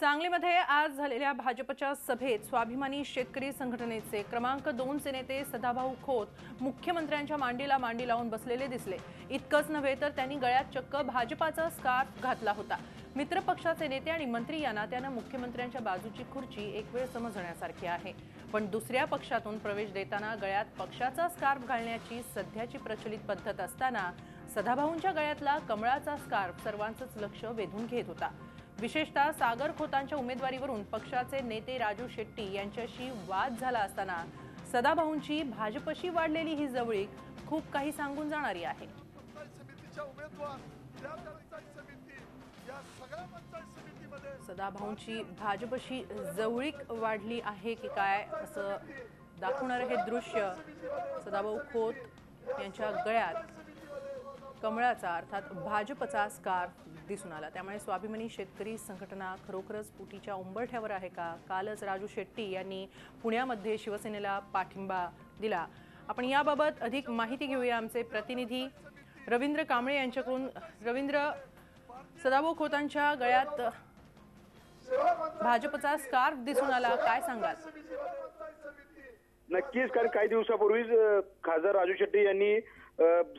सांगलीमध्ये आज झालेल्या भाजपच्या सभेत स्वाभिमानी शेतकरी संघटनेचे क्रमांक 2 चे नेते सदाभाऊ खोत मुख्यमंत्र्यांच्या मांडीला मांडी लावून बसलेले दिसले। इतकंच नव्हे तर त्यांनी गळ्यात चक्क भाजपाचा स्कार्फ घातला होता। मित्र पक्षाचे नेते आणि मंत्री यांना त्यानं मुख्यमंत्र्यांच्या बाजूची खुर्ची एक वेळ समजण्यासारखी आहे, पण दुसऱ्या पक्षातून प्रवेश देताना गळ्यात पक्षाचा स्कार्फ घालण्याची सध्याची प्रचलित पद्धत असताना सदाभाऊंच्या गळ्यातला कमळाचा स्कार्फ सर्वांचंच लक्ष वेधून घेत होता। विशेषतः सागर खोतांच्या उमेदवारीवरून पक्षाचे नेते राजू शेट्टी यांच्याशी वाद झाला असताना सदाभाऊंची भाजपशी वाढलेली ही जवळीक खूप काही सांगून जाणारी आहे। सदाभाऊंची भाजपशी जवळीक वाढली आहे की काय असं दाखवणारे हे दृश्य सदाभाऊ खोत यांच्या गळ्यात कमळाचा अर्थात भाजपचा स्कार्फ दिसून आला। त्यामुळे स्वाभिमानी शेतकरी संघटना खरोखरच पुटीच्या उंबरठ्यावर आहे का? कालच राजू शेट्टी यांनी पुण्यामध्ये शिवसेनेला पाठिंबा दिला। आपण याबाबत अधिक माहिती घेऊया आमचे प्रतिनिधी रवींद्र कांबळे यांच्याकडून। रवींद्र, सदाभाऊ खोतांच्या गळ्यात भाजपचा स्कार्फ दिसून आला, काय सांगाल? नक्कीच, कारण काही दिवसापूर्वीच खासदार राजू शेट्टी यांनी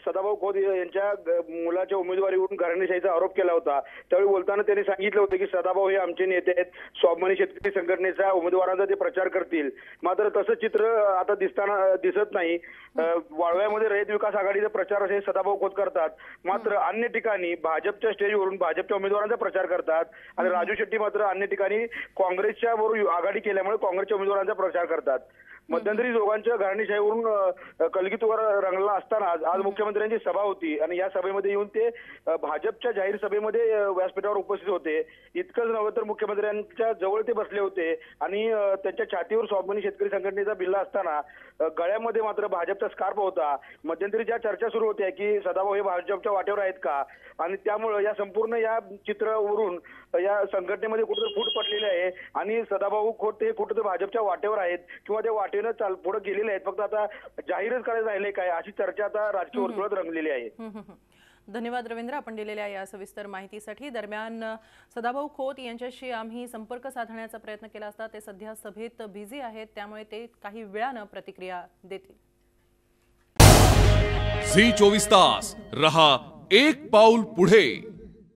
सदाभाऊ खोत यांच्या मुलाच्या उमेदवारीवरून घराणेशाहीचा आरोप केला होता। त्यावेळी बोलताना त्यांनी सांगितलं होतं की सदाभाऊ हे आमचे नेते आहेत, स्वाभिमानी शेतकरी संघटनेचा उमेदवारांचा ते प्रचार करतील। मात्र तसं चित्र आता दिसत नाही। वाळव्यामध्ये रयत विकास आघाडीचा प्रचार असे सदाभाऊ खोत करतात, मात्र अन्य ठिकाणी भाजपच्या स्टेजवरून भाजपच्या उमेदवारांचा प्रचार करतात आणि राजू शेट्टी मात्र अन्य ठिकाणी काँग्रेसच्या बरोबर आघाडी केल्यामुळे काँग्रेसच्या उमेदवारांचा प्रचार करतात। मध्यंतरी दोघांच्या घराणेशाहीवरून कलगीतवर रंगला असताना आज मुख्यमंत्र्यांची सभा होती आणि या सभेमध्ये येऊन ते भाजपच्या जाहीर सभेमध्ये व्यासपीठावर उपस्थित होते। इतकंच नव्हे तर मुख्यमंत्र्यांच्या जवळ ते बसले होते आणि त्यांच्या छातीवर स्वाभिमानी शेतकरी संघटनेचा बिल्ला असताना गळ्यामध्ये मात्र भाजपचा स्कार्फ होता। मध्यंतरी ज्या चर्चा सुरू होत्या की सदाभाऊ हे भाजपच्या वाटेवर आहेत का, आणि त्यामुळे या संपूर्ण या चित्रावरून या संघटनेमध्ये कुठेतरी फूट पडलेली आहे आणि सदाभाऊ खोत हे कुठेतरी भाजपच्या वाटेवर आहेत किंवा त्या वाटेनं पुढे गेलेले आहेत, फक्त आता जाहीरच करायचं राहिले काय अशी चर्चा आता राजकीय वर्तुळात रंगलेली आहे। धन्यवाद रवींद्र, आपण दिलेल्या या सविस्तर माहितीसाठी। दरम्यान सदाभाऊ खोत यांच्याशी आम्ही संपर्क साधण्याचा प्रयत्न केला असता ते सध्या सभेत बिझी आहेत, त्यामुळे ते काही वेळानं प्रतिक्रिया देतील। झी 24 तास रहा एक पाऊल पुढे।